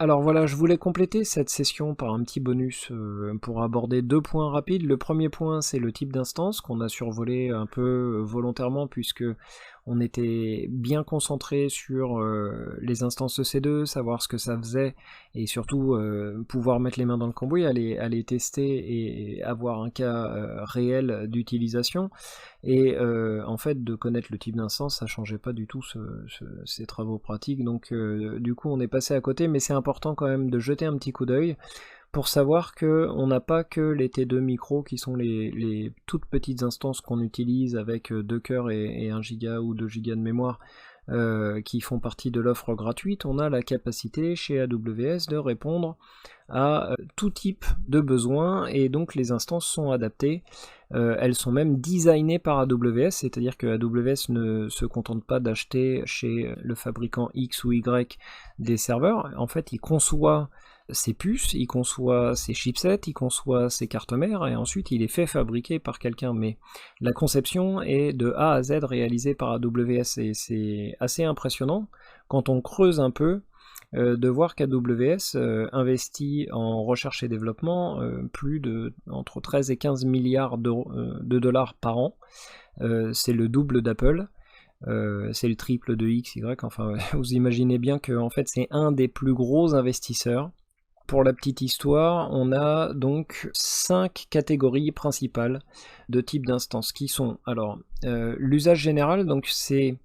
Alors voilà, je voulais compléter cette session par un petit bonus pour aborder 2 points rapides. Le premier point, c'est le type d'instance qu'on a survolé un peu volontairement puisque on était bien concentré sur les instances EC2, savoir ce que ça faisait et surtout pouvoir mettre les mains dans le cambouis, aller tester et avoir un cas réel d'utilisation. Et en fait, de connaître le type d'instance, ça changeait pas du tout ces travaux pratiques. Donc du coup, on est passé à côté, mais c'est important quand même de jeter un petit coup d'œil pour savoir que on n'a pas que les T2 micro qui sont les toutes petites instances qu'on utilise avec 2 cœurs et 1 giga ou 2 gigas de mémoire qui font partie de l'offre gratuite. On a la capacité chez AWS de répondre à tout type de besoins et donc les instances sont adaptées. Elles sont même designées par AWS, c'est-à-dire que AWS ne se contente pas d'acheter chez le fabricant X ou Y des serveurs. En fait, il conçoit ses puces, il conçoit ses chipsets, il conçoit ses cartes mères et ensuite il les fait fabriquer par quelqu'un. Mais la conception est de A à Z réalisée par AWS et c'est assez impressionnant quand on creuse un peu de voir qu'AWS investit en recherche et développement plus de entre 13 et 15 milliards de dollars par an. C'est le double d'Apple. C'est le triple de XY, enfin vous imaginez bien que en fait c'est un des plus gros investisseurs. Pour la petite histoire, on a donc 5 catégories principales de types d'instances qui sont alors l'usage général, donc c'est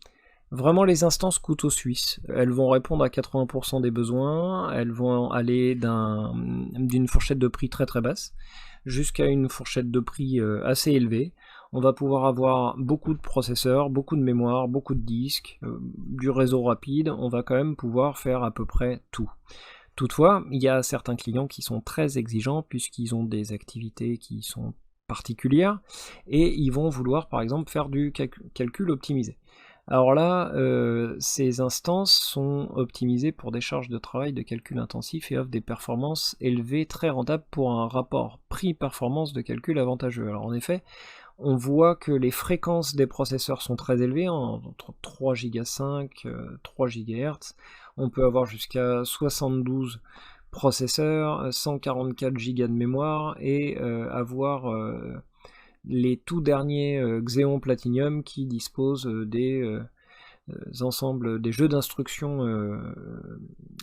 vraiment les instances couteau suisse. Elles vont répondre à 80% des besoins, elles vont aller d'une fourchette de prix très très basse jusqu'à une fourchette de prix assez élevée. On va pouvoir avoir beaucoup de processeurs, beaucoup de mémoire, beaucoup de disques, du réseau rapide, on va quand même pouvoir faire à peu près tout. Toutefois, il y a certains clients qui sont très exigeants puisqu'ils ont des activités qui sont particulières et ils vont vouloir par exemple faire du calcul optimisé. Alors là, ces instances sont optimisées pour des charges de travail de calcul intensif et offrent des performances élevées, très rentables pour un rapport prix-performance de calcul avantageux. Alors en effet, on voit que les fréquences des processeurs sont très élevées, entre 3 Go 5, 3 GHz. On peut avoir jusqu'à 72 processeurs, 144 Go de mémoire et avoir les tout derniers Xeon Platinum qui disposent des ensembles, des jeux d'instructions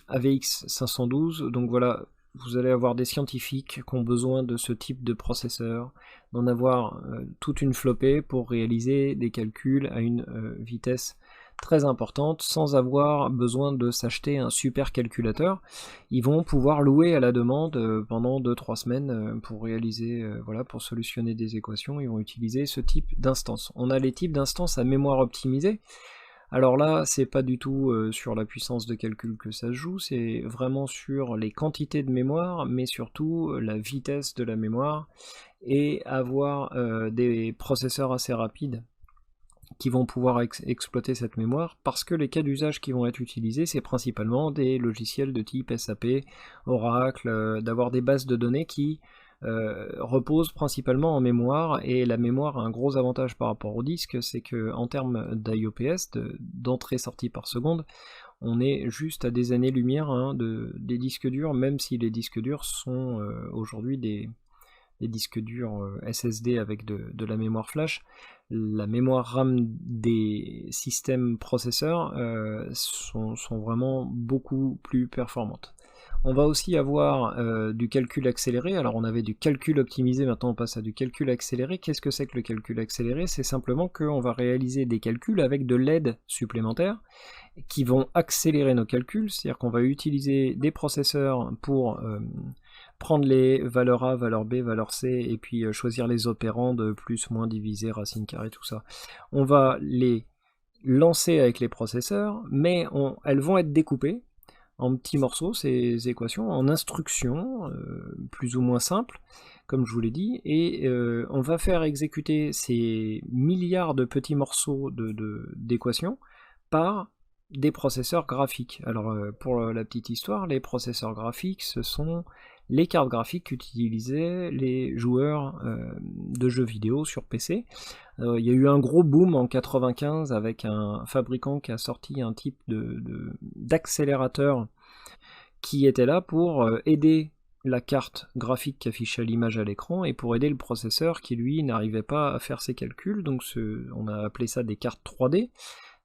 AVX 512. Donc voilà, vous allez avoir des scientifiques qui ont besoin de ce type de processeur, d'en avoir toute une flopée pour réaliser des calculs à une vitesse très importante sans avoir besoin de s'acheter un super calculateur. Ils vont pouvoir louer à la demande pendant 2-3 semaines pour réaliser, voilà, pour solutionner des équations. Ils vont utiliser ce type d'instance. On a les types d'instances à mémoire optimisée. Alors là, c'est pas du tout sur la puissance de calcul que ça se joue, c'est vraiment sur les quantités de mémoire, mais surtout la vitesse de la mémoire, et avoir des processeurs assez rapides qui vont pouvoir exploiter cette mémoire, parce que les cas d'usage qui vont être utilisés, c'est principalement des logiciels de type SAP, Oracle, d'avoir des bases de données qui reposent principalement en mémoire, et la mémoire a un gros avantage par rapport au disque, c'est que en termes d'IOPS, d'entrée-sortie par seconde, on est juste à des années-lumière des disques durs, même si les disques durs sont aujourd'hui des disques durs SSD avec de la mémoire flash. La mémoire RAM des systèmes processeurs sont vraiment beaucoup plus performantes. On va aussi avoir du calcul accéléré. Alors on avait du calcul optimisé, maintenant on passe à du calcul accéléré. Qu'est-ce que c'est que le calcul accéléré? C'est simplement qu'on va réaliser des calculs avec de l'aide supplémentaire qui vont accélérer nos calculs, c'est-à-dire qu'on va utiliser des processeurs pour prendre les valeurs A, valeurs B, valeurs C, et puis choisir les opérandes, plus, moins, divisé, racine carrée, tout ça. On va les lancer avec les processeurs, mais elles vont être découpées en petits morceaux, ces équations, en instructions, plus ou moins simples, comme je vous l'ai dit, et on va faire exécuter ces milliards de petits morceaux d'équations par des processeurs graphiques. Alors pour la petite histoire, les processeurs graphiques, ce sont les cartes graphiques qu'utilisaient les joueurs de jeux vidéo sur PC. Il y a eu un gros boom en 95 avec un fabricant qui a sorti un type d'accélérateur qui était là pour aider la carte graphique qui affichait l'image à l'écran et pour aider le processeur qui lui n'arrivait pas à faire ses calculs. Donc on a appelé ça des cartes 3D,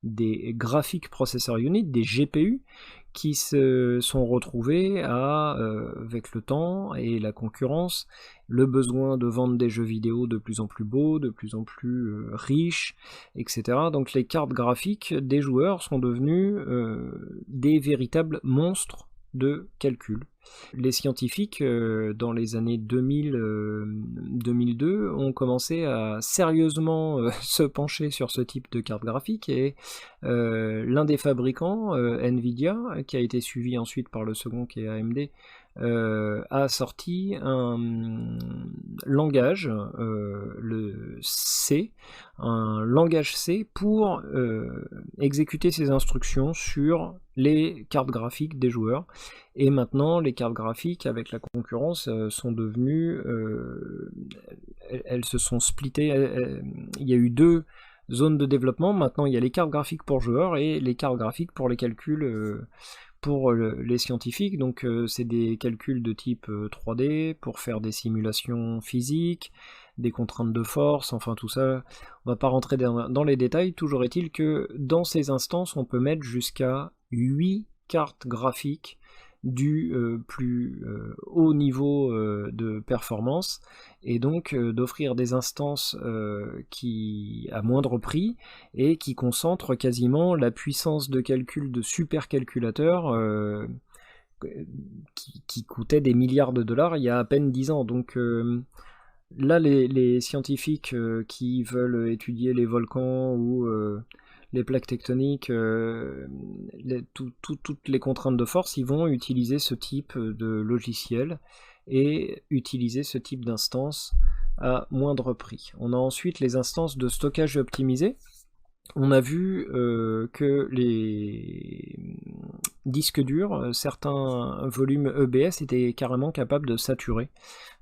des Graphic Processor Unit, des GPU, qui se sont retrouvés avec le temps et la concurrence, le besoin de vendre des jeux vidéo de plus en plus beaux, de plus en plus riches, etc. Donc les cartes graphiques des joueurs sont devenues des véritables monstres de calcul. Les scientifiques, dans les années 2000-2002, ont commencé à sérieusement se pencher sur ce type de carte graphique et l'un des fabricants, Nvidia, qui a été suivi ensuite par le second qui est AMD, a sorti un langage, le C, un langage C pour exécuter ses instructions sur les cartes graphiques des joueurs. Et maintenant, les cartes graphiques avec la concurrence sont devenues, elles se sont splittées. Il y a eu deux zones de développement. Maintenant, il y a les cartes graphiques pour joueurs et les cartes graphiques pour les calculs pour les scientifiques. Donc, c'est des calculs de type 3D pour faire des simulations physiques, des contraintes de force, enfin tout ça. On va pas rentrer dans les détails. Toujours est-il que dans ces instances, on peut mettre jusqu'à 8 cartes graphiques du plus haut niveau de performance, et donc d'offrir des instances qui à moindre prix et qui concentrent quasiment la puissance de calcul de supercalculateurs qui coûtaient des milliards de dollars il y a à peine 10 ans. Donc là, les scientifiques qui veulent étudier les volcans ou les plaques tectoniques, toutes les contraintes de force, ils vont utiliser ce type de logiciel et utiliser ce type d'instance à moindre prix. On a ensuite les instances de stockage optimisé. On a vu que les disques durs, certains volumes EBS étaient carrément capables de saturer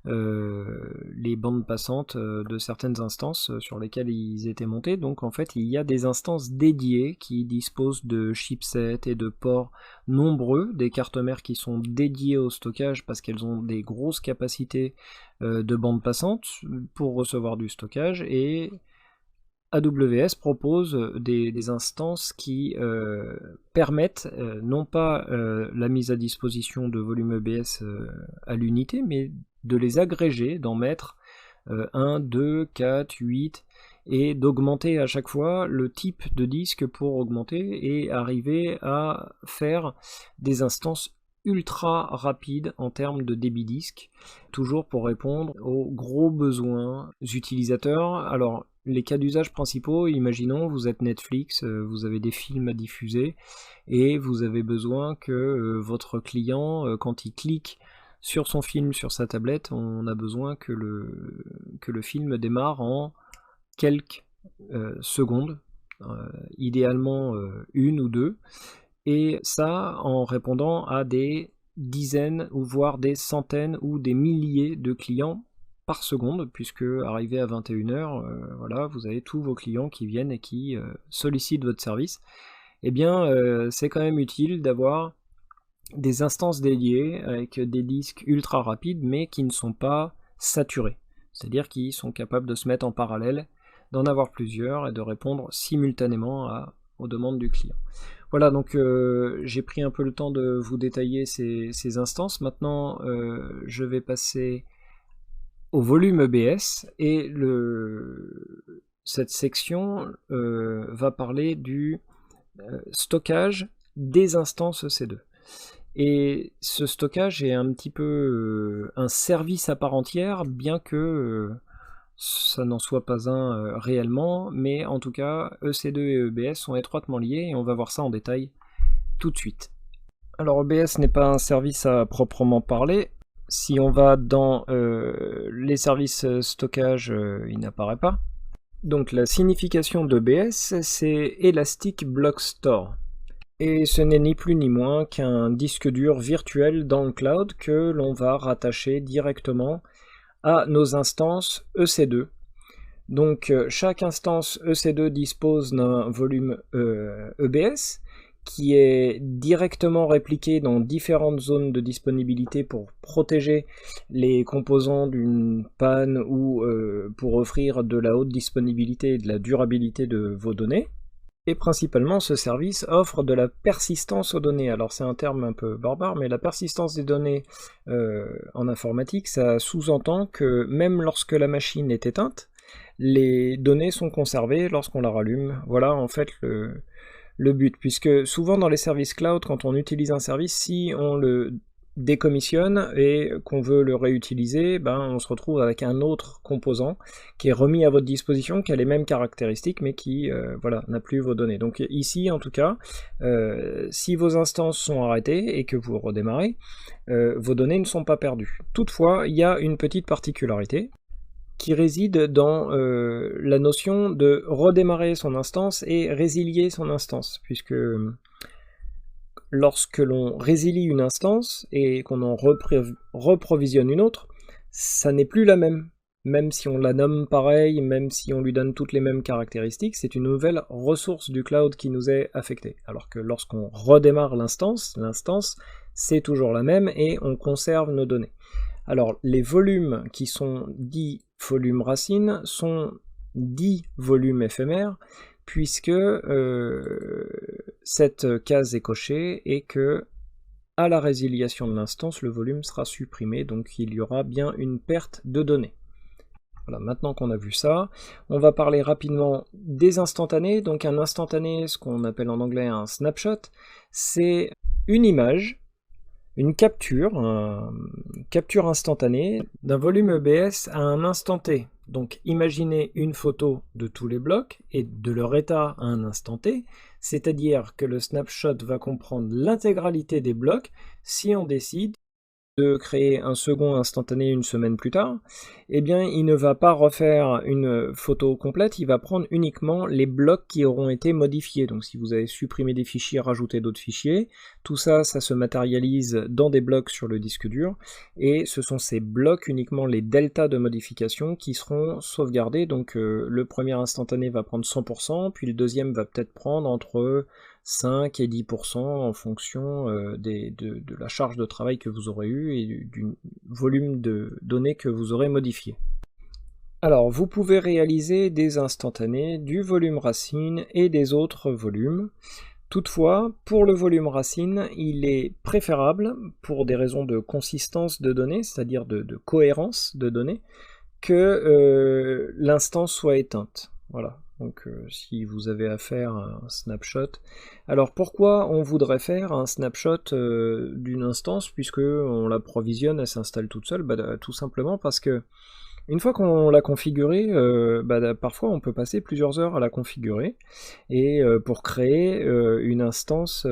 les bandes passantes de certaines instances sur lesquelles ils étaient montés. Donc en fait, il y a des instances dédiées qui disposent de chipsets et de ports nombreux, des cartes mères qui sont dédiées au stockage parce qu'elles ont des grosses capacités de bandes passantes pour recevoir du stockage, et AWS propose des instances qui permettent non pas la mise à disposition de volumes EBS à l'unité, mais de les agréger, d'en mettre 1, 2, 4, 8, et d'augmenter à chaque fois le type de disque pour augmenter et arriver à faire des instances ultra rapides en termes de débit disque, toujours pour répondre aux gros besoins utilisateurs. Alors, les cas d'usage principaux, imaginons, vous êtes Netflix, vous avez des films à diffuser, et vous avez besoin que votre client, quand il clique sur son film, sur sa tablette, on a besoin que le film démarre en quelques secondes, idéalement 1 ou 2, et ça en répondant à des dizaines ou voire des centaines ou des milliers de clients par seconde, puisque arrivé à 21h, voilà, vous avez tous vos clients qui viennent et qui sollicitent votre service. Eh bien, c'est quand même utile d'avoir des instances dédiées avec des disques ultra rapides, mais qui ne sont pas saturés, c'est-à-dire qui sont capables de se mettre en parallèle, d'en avoir plusieurs et de répondre simultanément aux demandes du client. Voilà, donc j'ai pris un peu le temps de vous détailler ces instances. Maintenant, je vais passer au volume EBS, et cette section va parler du stockage des instances EC2. Et ce stockage est un petit peu un service à part entière, bien que ça n'en soit pas un réellement, mais en tout cas EC2 et EBS sont étroitement liés, et on va voir ça en détail tout de suite. Alors EBS n'est pas un service à proprement parler. Si on va dans les services stockage, il n'apparaît pas. Donc la signification d'EBS, c'est Elastic Block Store. Et ce n'est ni plus ni moins qu'un disque dur virtuel dans le cloud que l'on va rattacher directement à nos instances EC2. Donc chaque instance EC2 dispose d'un volume EBS qui est directement répliqué dans différentes zones de disponibilité pour protéger les composants d'une panne ou pour offrir de la haute disponibilité et de la durabilité de vos données. Et principalement, ce service offre de la persistance aux données. Alors c'est un terme un peu barbare, mais la persistance des données en informatique, ça sous-entend que même lorsque la machine est éteinte, les données sont conservées lorsqu'on la rallume. Voilà en fait le but, puisque souvent dans les services cloud, quand on utilise un service, si on le décommissionne et qu'on veut le réutiliser, ben on se retrouve avec un autre composant qui est remis à votre disposition, qui a les mêmes caractéristiques, mais qui voilà, n'a plus vos données. Donc ici, en tout cas, si vos instances sont arrêtées et que vous redémarrez, vos données ne sont pas perdues. Toutefois, il y a une petite particularité qui réside dans la notion de redémarrer son instance et résilier son instance, puisque lorsque l'on résilie une instance et qu'on en reprovisionne une autre, ça n'est plus la même. Même si on la nomme pareil, même si on lui donne toutes les mêmes caractéristiques, c'est une nouvelle ressource du cloud qui nous est affectée. Alors que lorsqu'on redémarre l'instance, c'est toujours la même et on conserve nos données. Alors les volumes qui sont dits volumes racines sont dits volumes éphémères, puisque cette case est cochée et que à la résiliation de l'instance, le volume sera supprimé, donc il y aura bien une perte de données. Voilà, maintenant qu'on a vu ça, on va parler rapidement des instantanés. Donc un instantané, ce qu'on appelle en anglais un snapshot, c'est une image, une capture instantanée d'un volume EBS à un instant T. Donc imaginez une photo de tous les blocs et de leur état à un instant T, c'est-à-dire que le snapshot va comprendre l'intégralité des blocs si on décide de créer un second instantané une semaine plus tard, eh bien il ne va pas refaire une photo complète, il va prendre uniquement les blocs qui auront été modifiés. Donc si vous avez supprimé des fichiers, rajouté d'autres fichiers, tout ça, ça se matérialise dans des blocs sur le disque dur, et ce sont ces blocs, uniquement les deltas de modification, qui seront sauvegardés. Donc le premier instantané va prendre 100%, puis le deuxième va peut-être prendre entre 5 et 10% en fonction de la charge de travail que vous aurez eue et du volume de données que vous aurez modifié. Alors, vous pouvez réaliser des instantanés, du volume racine et des autres volumes. Toutefois, pour le volume racine, il est préférable, pour des raisons de consistance de données, c'est-à-dire de cohérence de données, que l'instance soit éteinte. Voilà. Donc si vous avez affaire à un snapshot. Alors pourquoi on voudrait faire un snapshot d'une instance puisque on la provisionne, elle s'installe toute seule? Tout simplement parce que une fois qu'on l'a configurée, parfois on peut passer plusieurs heures à la configurer et pour créer une instance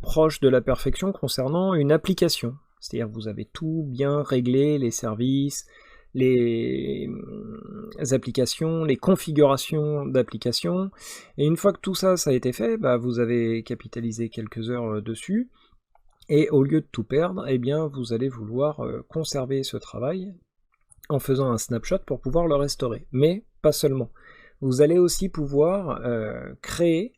proche de la perfection concernant une application. C'est-à-dire vous avez tout bien réglé, les services, les applications, les configurations d'applications, et une fois que tout ça a été fait, vous avez capitalisé quelques heures dessus, et au lieu de tout perdre, eh bien vous allez vouloir conserver ce travail en faisant un snapshot pour pouvoir le restaurer. Mais pas seulement. Vous allez aussi pouvoir créer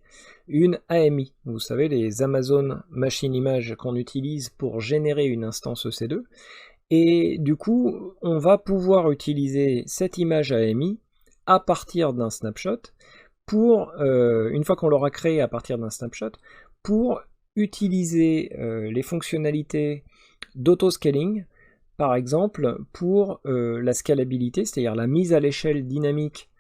une AMI. Vous savez, les Amazon Machine Image qu'on utilise pour générer une instance EC2. Et du coup, on va pouvoir utiliser cette image AMI à partir d'un snapshot pour, une fois qu'on l'aura créé à partir d'un snapshot, pour utiliser les fonctionnalités d'autoscaling, par exemple pour la scalabilité, c'est-à-dire la mise à l'échelle dynamique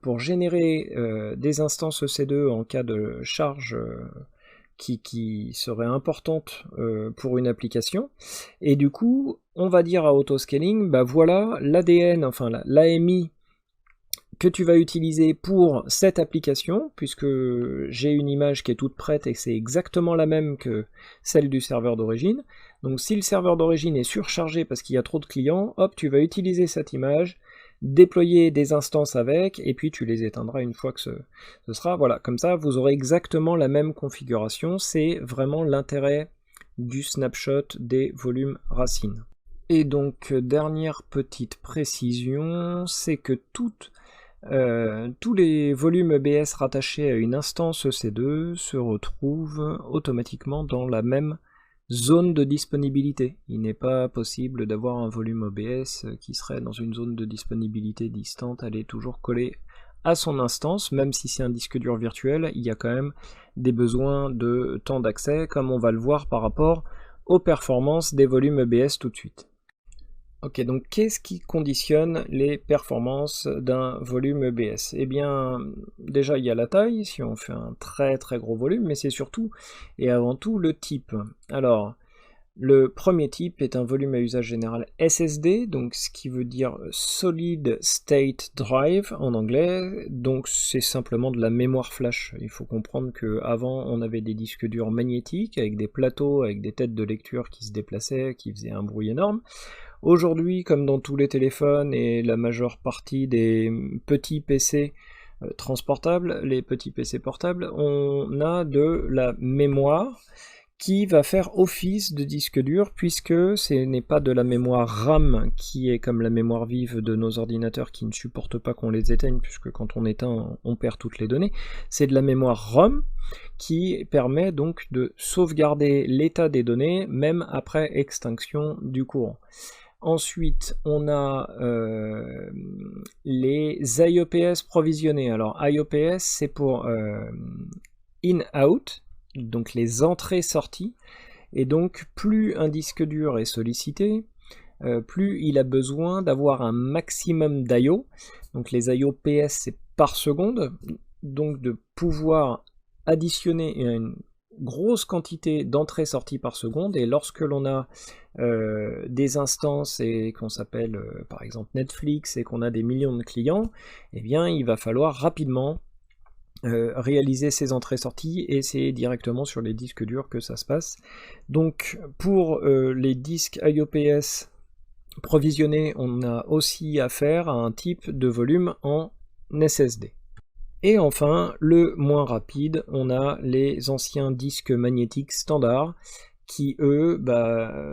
pour générer des instances EC2 en cas de charge qui serait importante pour une application. Et du coup, on va dire à autoscaling, voilà l'ADN, enfin l'AMI que tu vas utiliser pour cette application, puisque j'ai une image qui est toute prête et c'est exactement la même que celle du serveur d'origine. Donc si le serveur d'origine est surchargé parce qu'il y a trop de clients, hop, tu vas utiliser cette image, déployer des instances avec, et puis tu les éteindras une fois que ce sera. Voilà, comme ça, vous aurez exactement la même configuration. C'est vraiment l'intérêt du snapshot des volumes racines. Et donc, dernière petite précision, c'est que toute tous les volumes EBS rattachés à une instance EC2 se retrouvent automatiquement dans la même zone de disponibilité. Il n'est pas possible d'avoir un volume OBS qui serait dans une zone de disponibilité distante, elle est toujours collée à son instance, même si c'est un disque dur virtuel, il y a quand même des besoins de temps d'accès, comme on va le voir par rapport aux performances des volumes EBS tout de suite. Ok, donc qu'est-ce qui conditionne les performances d'un volume EBS? Eh bien, déjà il y a la taille, si on fait un très très gros volume, mais c'est surtout et avant tout le type. Alors, le premier type est un volume à usage général SSD, donc ce qui veut dire Solid State Drive en anglais, donc c'est simplement de la mémoire flash. Il faut comprendre qu'avant on avait des disques durs magnétiques avec des plateaux, avec des têtes de lecture qui se déplaçaient, qui faisaient un bruit énorme. Aujourd'hui, comme dans tous les téléphones et la majeure partie des petits PC transportables, les petits PC portables, on a de la mémoire qui va faire office de disque dur, puisque ce n'est pas de la mémoire RAM qui est comme la mémoire vive de nos ordinateurs qui ne supportent pas qu'on les éteigne, puisque quand on éteint, on perd toutes les données. C'est de la mémoire ROM qui permet donc de sauvegarder l'état des données, même après extinction du courant. Ensuite, on a les IOPS provisionnés. Alors, IOPS, c'est pour in-out, donc les entrées-sorties. Et donc, plus un disque dur est sollicité, plus il a besoin d'avoir un maximum d'IO. Donc, les IOPS, c'est par seconde. Donc, de pouvoir additionner une grosse quantité d'entrées-sorties par seconde, et lorsque l'on a des instances et qu'on s'appelle par exemple Netflix et qu'on a des millions de clients, eh bien il va falloir rapidement réaliser ces entrées-sorties, et c'est directement sur les disques durs que ça se passe. Donc pour les disques IOPS provisionnés, on a aussi affaire à un type de volume en SSD. Et enfin, le moins rapide, on a les anciens disques magnétiques standards qui, eux,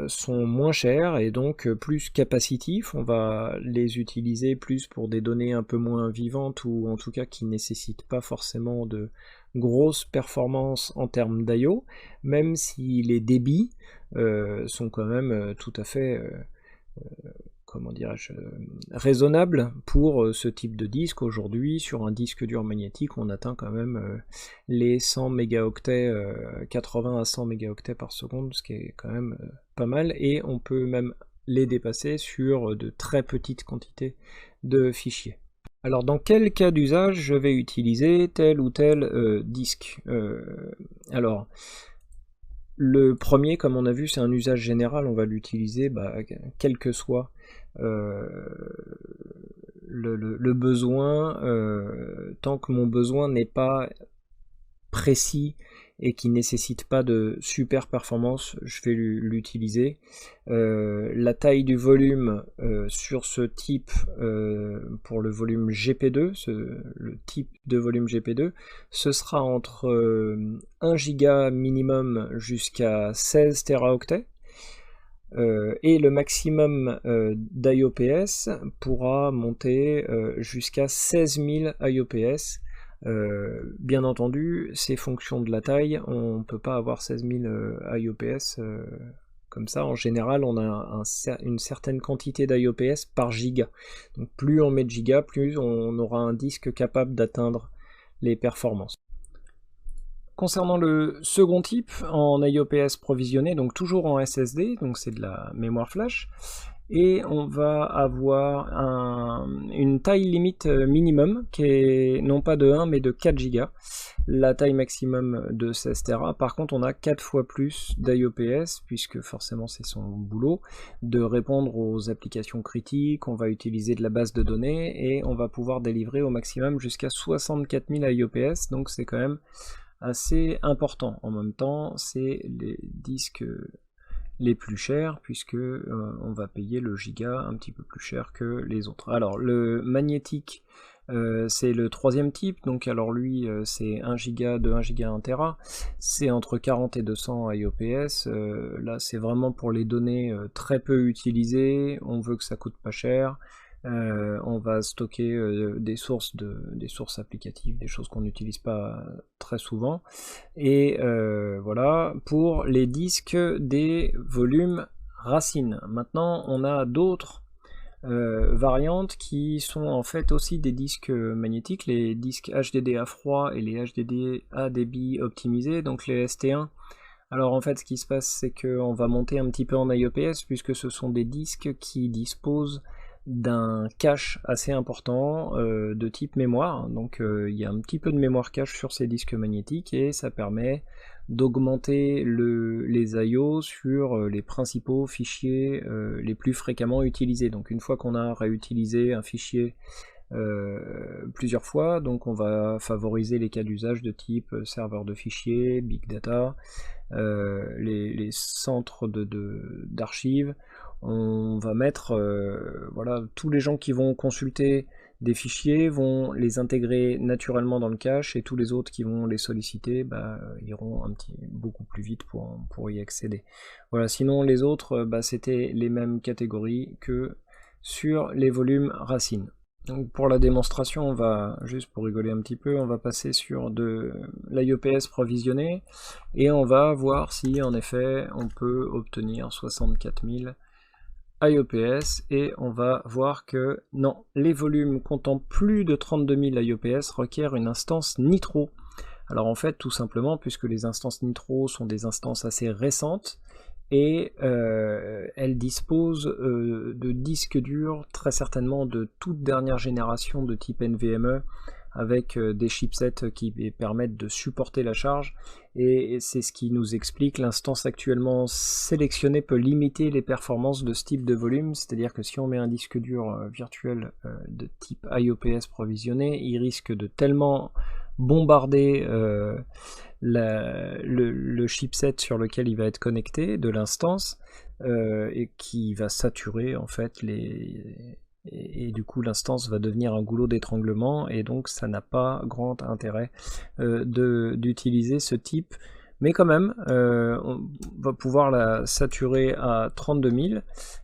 sont moins chers et donc plus capacitifs. On va les utiliser plus pour des données un peu moins vivantes, ou en tout cas qui ne nécessitent pas forcément de grosses performances en termes d'IO, même si les débits sont quand même tout à fait raisonnable pour ce type de disque. Aujourd'hui, sur un disque dur magnétique, on atteint quand même les 100 mégaoctets, 80 à 100 mégaoctets par seconde, ce qui est quand même pas mal, et on peut même les dépasser sur de très petites quantités de fichiers. Alors dans quel cas d'usage je vais utiliser tel ou tel disque? Alors, le premier, comme on a vu, c'est un usage général, on va l'utiliser quel que soit le besoin, tant que mon besoin n'est pas précis et qui ne nécessite pas de super performance, je vais l'utiliser. La taille du volume sur ce type, pour le volume GP2, le type de volume GP2, ce sera entre 1 giga minimum jusqu'à 16 teraoctets. Et le maximum d'IOPS pourra monter jusqu'à 16 000 IOPS. Bien entendu, c'est fonction de la taille, on ne peut pas avoir 16 000 IOPS comme ça. En général, on a une certaine quantité d'IOPS par giga. Donc plus on met de giga, plus on aura un disque capable d'atteindre les performances. Concernant le second type, en IOPS provisionné, donc toujours en SSD, donc c'est de la mémoire flash, et on va avoir une taille limite minimum qui est non pas de 1 mais de 4 Go, la taille maximum de 16 Tera. Par contre, on a 4 fois plus d'IOPS, puisque forcément c'est son boulot de répondre aux applications critiques. On va utiliser de la base de données et on va pouvoir délivrer au maximum jusqu'à 64 000 IOPS, donc c'est quand même assez important. En même temps, c'est les disques les plus chers, puisque on va payer le giga un petit peu plus cher que les autres. Alors le magnétique, c'est le troisième type, donc alors lui c'est 1 giga, de 1 giga à 1 Tera, c'est entre 40 et 200 IOPS. Là c'est vraiment pour les données très peu utilisées, on veut que ça coûte pas cher, On va stocker des sources applicatives, des choses qu'on n'utilise pas très souvent. Et voilà pour les disques des volumes racines. Maintenant, on a d'autres variantes qui sont en fait aussi des disques magnétiques, les disques HDD à froid et les HDD à débit optimisé, donc les ST1. Alors en fait, ce qui se passe, c'est qu'on va monter un petit peu en IEPS puisque ce sont des disques qui disposent d'un cache assez important de type mémoire. Donc il y a un petit peu de mémoire cache sur ces disques magnétiques et ça permet d'augmenter les IO sur les principaux fichiers les plus fréquemment utilisés. Donc une fois qu'on a réutilisé un fichier plusieurs fois, donc on va favoriser les cas d'usage de type serveur de fichiers, big data, les centres d'archives. On va mettre voilà, tous les gens qui vont consulter des fichiers vont les intégrer naturellement dans le cache et tous les autres qui vont les solliciter iront beaucoup plus vite pour y accéder. Voilà, sinon les autres c'était les mêmes catégories que sur les volumes racines. Donc pour la démonstration, on va, juste pour rigoler un petit peu, on va passer sur de l'IEPS provisionné et on va voir si en effet on peut obtenir 64 000 IEPS et on va voir que non, les volumes comptant plus de 32 000 IEPS requièrent une instance Nitro. Alors en fait, tout simplement, puisque les instances Nitro sont des instances assez récentes, et elle dispose de disques durs très certainement de toute dernière génération de type NVMe avec des chipsets qui permettent de supporter la charge et c'est ce qui nous explique l'instance actuellement sélectionnée peut limiter les performances de ce type de volume, c'est-à-dire que si on met un disque dur virtuel de type IEPS provisionné, il risque de tellement bombarder le chipset sur lequel il va être connecté de l'instance et qui va saturer en fait et du coup l'instance va devenir un goulot d'étranglement et donc ça n'a pas grand intérêt d'utiliser ce type, mais quand même on va pouvoir la saturer à 32 000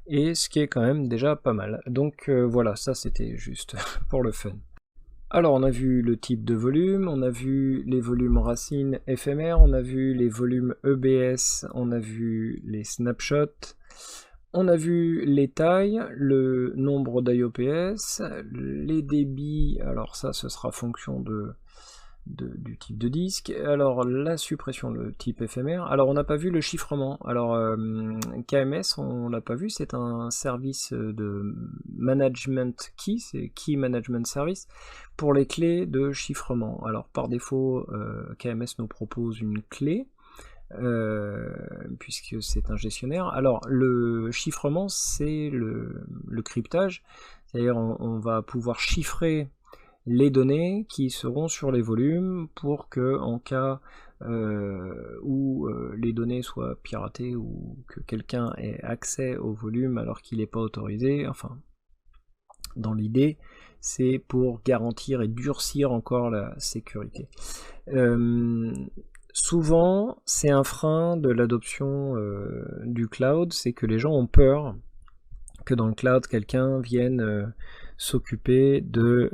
et ce qui est quand même déjà pas mal. Donc voilà, ça c'était juste pour le fun. Alors on a vu le type de volume, on a vu les volumes racines éphémères, on a vu les volumes EBS, on a vu les snapshots, on a vu les tailles, le nombre d'IEPS, les débits, alors ça ce sera fonction du type de disque, alors la suppression, le type éphémère, alors on n'a pas vu le chiffrement, alors KMS on l'a pas vu, c'est un service de management key, c'est Key Management Service, pour les clés de chiffrement. Alors par défaut KMS nous propose une clé, puisque c'est un gestionnaire. Alors le chiffrement c'est le cryptage, c'est-à-dire on va pouvoir chiffrer les données qui seront sur les volumes pour que en cas où les données soient piratées ou que quelqu'un ait accès au volume alors qu'il n'est pas autorisé, enfin dans l'idée c'est pour garantir et durcir encore la sécurité. Souvent c'est un frein de l'adoption du cloud, c'est que les gens ont peur que dans le cloud quelqu'un vienne s'occuper de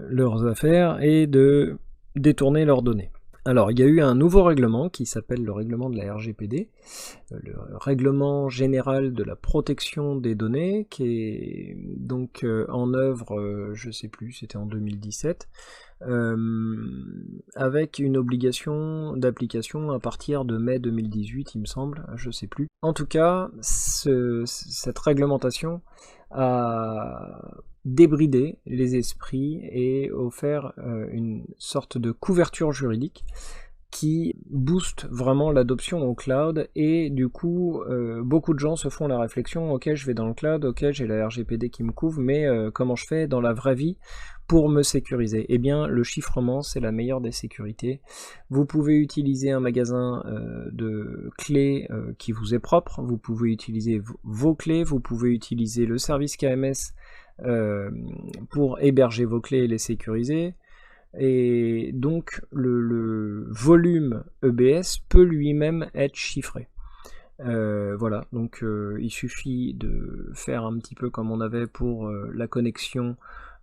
leurs affaires et de détourner leurs données. Alors il y a eu un nouveau règlement qui s'appelle le règlement de la RGPD, le règlement général de la protection des données, qui est donc en œuvre, je sais plus, c'était en 2017, avec une obligation d'application à partir de mai 2018, il me semble, je sais plus. En tout cas, cette réglementation a débridé les esprits et offert une sorte de couverture juridique qui booste vraiment l'adoption au cloud et du coup beaucoup de gens se font la réflexion, ok je vais dans le cloud, ok j'ai la RGPD qui me couvre, mais comment je fais dans la vraie vie pour me sécuriser? Eh bien le chiffrement c'est la meilleure des sécurités. Vous pouvez utiliser un magasin de clés qui vous est propre, vous pouvez utiliser vos clés, vous pouvez utiliser le service KMS pour héberger vos clés et les sécuriser. Et donc le volume EBS peut lui-même être chiffré. Voilà, donc il suffit de faire un petit peu comme on avait pour la connexion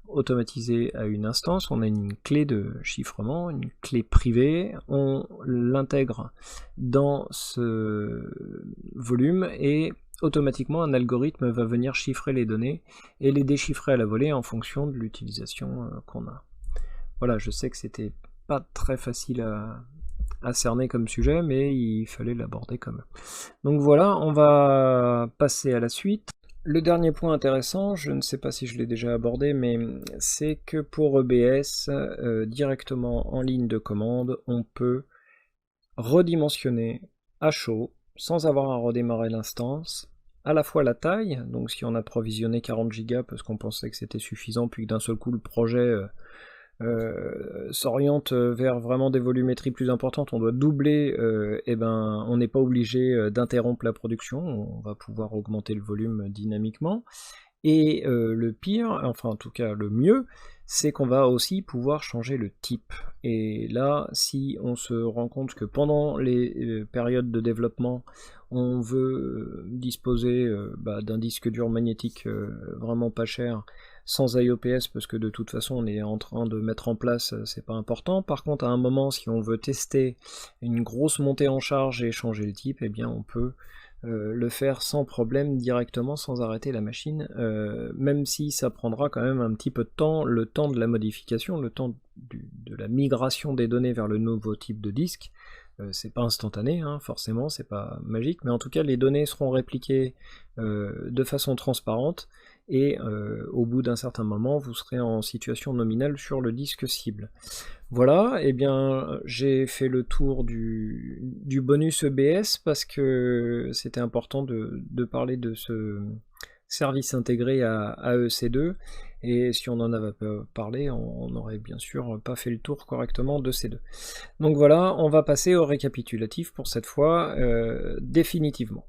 automatisée à une instance. On a une clé de chiffrement, une clé privée, on l'intègre dans ce volume et automatiquement un algorithme va venir chiffrer les données et les déchiffrer à la volée en fonction de l'utilisation qu'on a. Voilà, je sais que c'était pas très facile à cerner comme sujet, mais il fallait l'aborder quand même. Donc voilà, on va passer à la suite. Le dernier point intéressant, je ne sais pas si je l'ai déjà abordé, mais c'est que pour EBS, directement en ligne de commande, on peut redimensionner à chaud, sans avoir à redémarrer l'instance, à la fois la taille, donc si on a provisionné 40 Go parce qu'on pensait que c'était suffisant, puis que d'un seul coup le projet s'oriente vers vraiment des volumétries plus importantes, on doit doubler, et ben on n'est pas obligé d'interrompre la production, on va pouvoir augmenter le volume dynamiquement. Et le pire, enfin en tout cas le mieux, c'est qu'on va aussi pouvoir changer le type. Et là, si on se rend compte que pendant les périodes de développement, on veut disposer d'un disque dur magnétique vraiment pas cher, sans IOPS, parce que de toute façon on est en train de mettre en place, c'est pas important. Par contre, à un moment, si on veut tester une grosse montée en charge et changer le type, eh bien on peut le faire sans problème directement, sans arrêter la machine, même si ça prendra quand même un petit peu de temps, le temps de la modification, le temps de la migration des données vers le nouveau type de disque. C'est pas instantané, hein, forcément, c'est pas magique, mais en tout cas les données seront répliquées de façon transparente, et au bout d'un certain moment, vous serez en situation nominale sur le disque cible. Voilà, et bien j'ai fait le tour du bonus EBS parce que c'était important de parler de ce service intégré à EC2, et si on en avait pas parlé, on n'aurait bien sûr pas fait le tour correctement de ces deux. Donc voilà, on va passer au récapitulatif pour cette fois, définitivement.